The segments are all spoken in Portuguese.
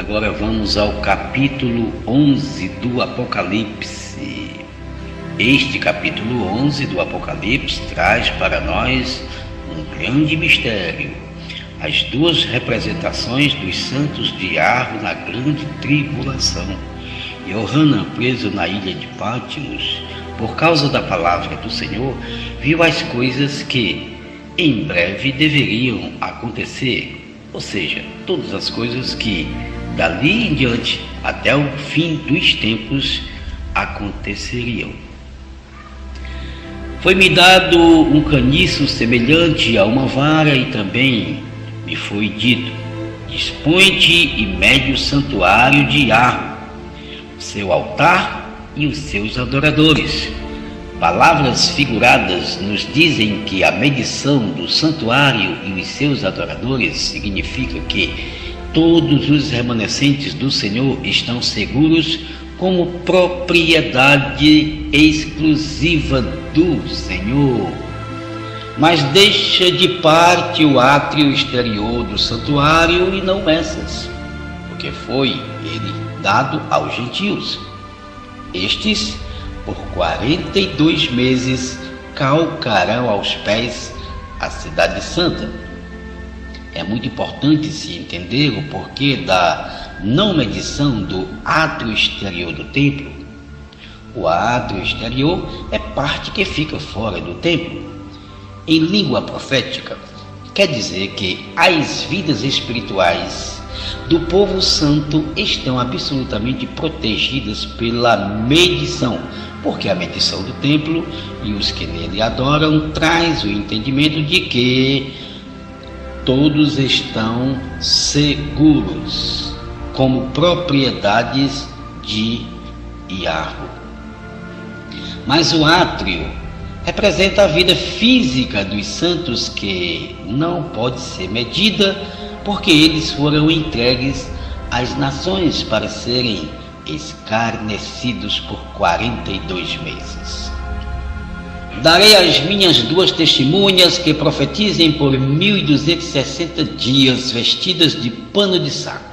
Agora vamos ao capítulo 11 do Apocalipse. Este capítulo 11 do Apocalipse traz para nós um grande mistério: as duas representações dos santos de Arro na grande tribulação. Johanna, preso na ilha de Patmos, por causa da palavra do Senhor, viu as coisas que em breve deveriam acontecer, ou seja, todas as coisas que dali em diante até o fim dos tempos aconteceriam. Foi-me dado um caniço semelhante a uma vara, e também me foi dito: dispõe-te e mede o santuário de Arro, o seu altar e os seus adoradores. Palavras figuradas nos dizem que a medição do santuário e os seus adoradores significa que todos os remanescentes do Senhor estão seguros como propriedade exclusiva do Senhor. Mas deixa de parte o átrio exterior do santuário e não essas, porque foi ele dado aos gentios. Estes, por 42 meses, calcarão aos pés a cidade santa. É muito importante se entender o porquê da não medição do átrio exterior do templo. O átrio exterior é parte que fica fora do templo. Em língua profética, quer dizer que as vidas espirituais do povo santo estão absolutamente protegidas pela medição, porque a medição do templo e os que nele adoram traz o entendimento de que todos estão seguros como propriedades de Arro. Mas o átrio representa a vida física dos santos, que não pode ser medida, porque eles foram entregues às nações para serem escarnecidos por 42 meses. Darei às minhas duas testemunhas que profetizem por 1260 dias, vestidas de pano de saco.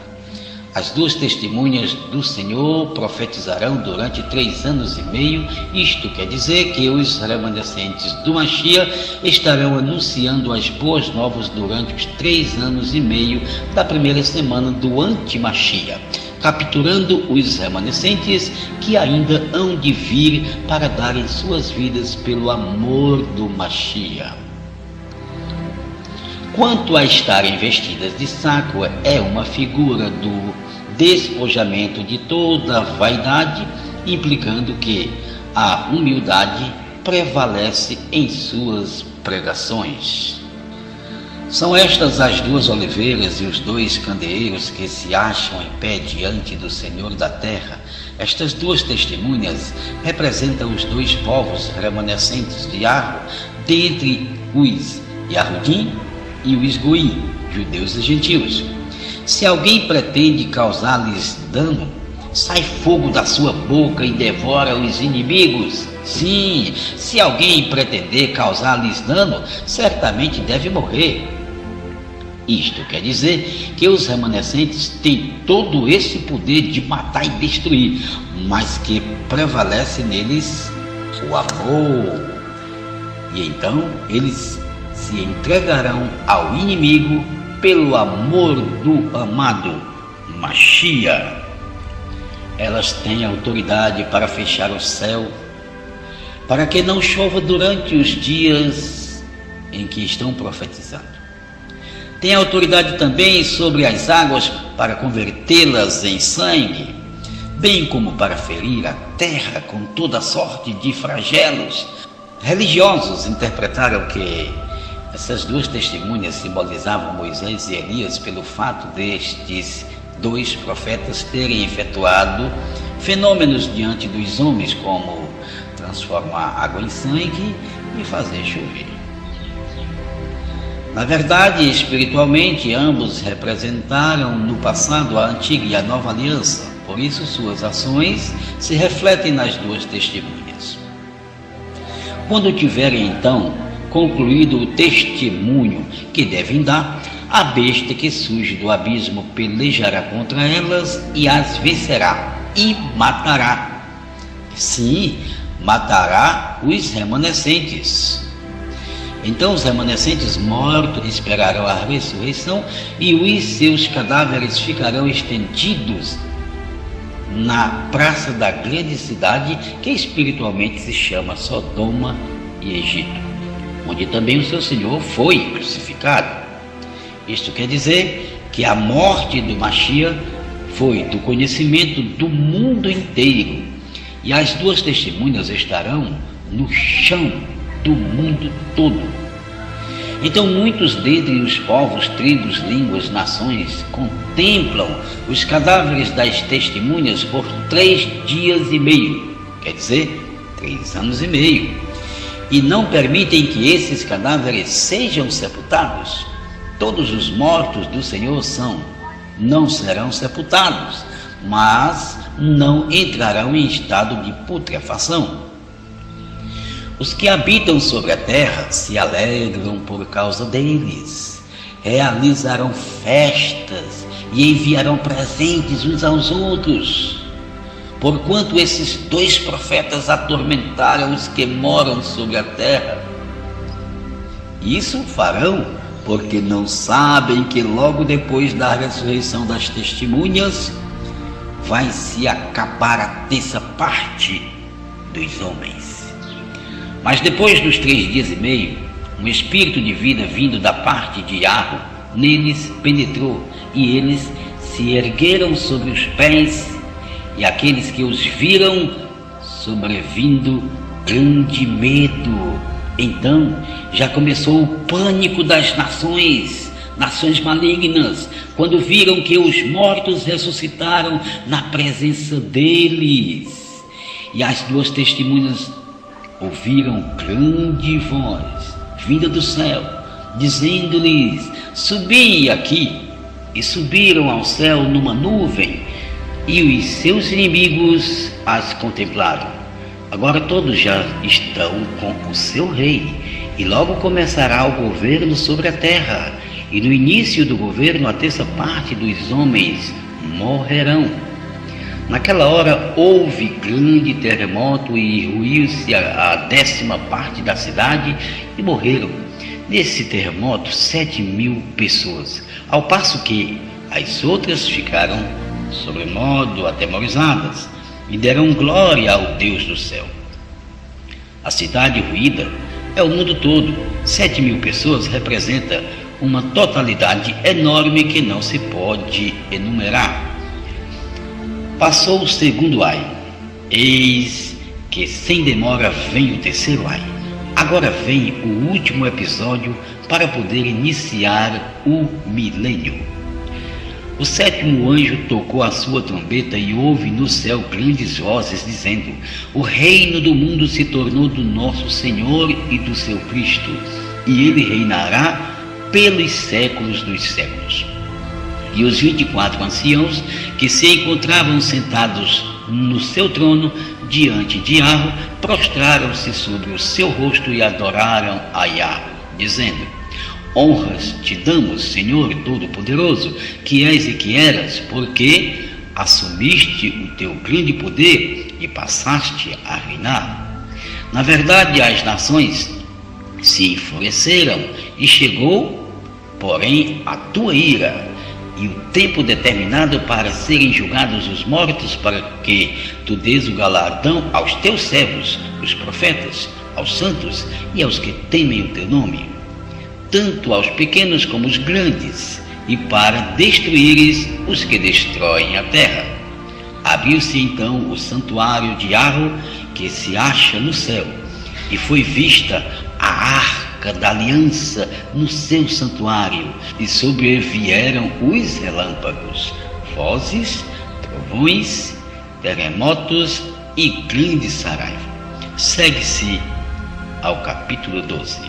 As duas testemunhas do Senhor profetizarão durante 3 anos e meio. Isto quer dizer que os remanescentes do Mashiach estarão anunciando as boas novas durante os 3 anos e meio da primeira semana do anti-Mashiach, capturando os remanescentes que ainda hão de vir para darem suas vidas pelo amor do Mashiach. Quanto a estarem vestidas de saco, é uma figura do despojamento de toda a vaidade, implicando que a humildade prevalece em suas pregações. São estas as duas oliveiras e os 2 candeeiros que se acham em pé diante do Senhor da terra. Estas duas testemunhas representam os 2 povos remanescentes de Arro, dentre os Yahudim e os Goim, judeus e gentios. Se alguém pretende causar-lhes dano, sai fogo da sua boca e devora os inimigos. Sim, se alguém pretender causar-lhes dano, certamente deve morrer. Isto quer dizer que os remanescentes têm todo esse poder de matar e destruir, mas que prevalece neles o amor. E então eles se entregarão ao inimigo pelo amor do amado Mashiach. Elas têm autoridade para fechar o céu, para que não chova durante os dias em que estão profetizando. Tem autoridade também sobre as águas para convertê-las em sangue, bem como para ferir a terra com toda sorte de flagelos. Religiosos interpretaram que essas duas testemunhas simbolizavam Moisés e Elias pelo fato destes 2 profetas terem efetuado fenômenos diante dos homens, como transformar água em sangue e fazer chover. Na verdade, espiritualmente, ambos representaram no passado a antiga e a nova aliança, por isso suas ações se refletem nas 2 testemunhas. Quando tiverem então concluído o testemunho que devem dar, A besta que surge do abismo pelejará contra elas e as vencerá e matará. Sim, matará os remanescentes. Então os remanescentes mortos esperarão a ressurreição e os seus cadáveres ficarão estendidos na praça da grande cidade, que espiritualmente se chama Sodoma e Egito, onde também o seu Senhor foi crucificado. Isto quer dizer que a morte do Mashiach foi do conhecimento do mundo inteiro, e as duas testemunhas estarão no chão do mundo todo. Então muitos dentre os povos, tribos, línguas, nações contemplam os cadáveres das testemunhas por 3 dias e meio, quer dizer, 3 anos e meio, e não permitem que esses cadáveres sejam sepultados. Todos os mortos do Senhor não serão sepultados, mas não entrarão em estado de putrefação. Os que habitam sobre a terra se alegram por causa deles, realizarão festas e enviarão presentes uns aos outros, porquanto esses 2 profetas atormentaram os que moram sobre a terra. Isso farão porque não sabem que logo depois da ressurreição das testemunhas vai se acabar a 3ª parte dos homens. Mas depois dos 3 dias e meio, um espírito de vida vindo da parte de Yahweh neles penetrou, e eles se ergueram sobre os pés, e aqueles que os viram, sobrevindo grande medo. Então já começou o pânico das nações malignas, quando viram que os mortos ressuscitaram na presença deles. E as 2 testemunhas ouviram grande voz vinda do céu, dizendo-lhes: subi aqui. E subiram ao céu numa nuvem, e os seus inimigos as contemplaram. Agora todos já estão com o seu rei, e logo começará o governo sobre a terra, e no início do governo a 3ª parte dos homens morrerão. Naquela hora houve grande terremoto e ruiu-se a 10ª parte da cidade e morreram nesse terremoto 7.000 pessoas, ao passo que as outras ficaram sobremodo atemorizadas e deram glória ao Deus do céu. A cidade ruída é o mundo todo. 7.000 pessoas representa uma totalidade enorme que não se pode enumerar. Passou o 2º ai, eis que sem demora vem o 3º ai. Agora vem o último episódio para poder iniciar o milênio. O 7º anjo tocou a sua trombeta e houve no céu grandes vozes dizendo: o reino do mundo se tornou do nosso Senhor e do seu Cristo, e ele reinará pelos séculos dos séculos. E os 24 anciãos que se encontravam sentados no seu trono diante de Yahweh prostraram-se sobre o seu rosto e adoraram a Yahweh, dizendo: honras te damos, Senhor Todo-Poderoso, que és e que eras, porque assumiste o teu grande poder e passaste a reinar. Na verdade, as nações se enfureceram e chegou, porém, a tua ira e o tempo determinado para serem julgados os mortos, para que tu dês o galardão aos teus servos, os profetas, aos santos e aos que temem o teu nome, tanto aos pequenos como os grandes, e para destruíres os que destroem a terra. Abriu-se então o santuário de Yahweh que se acha no céu, e foi vista a arca da aliança no seu santuário, e sobrevieram os relâmpagos, vozes, trovões, terremotos e grande saraiva. Segue-se ao capítulo 12.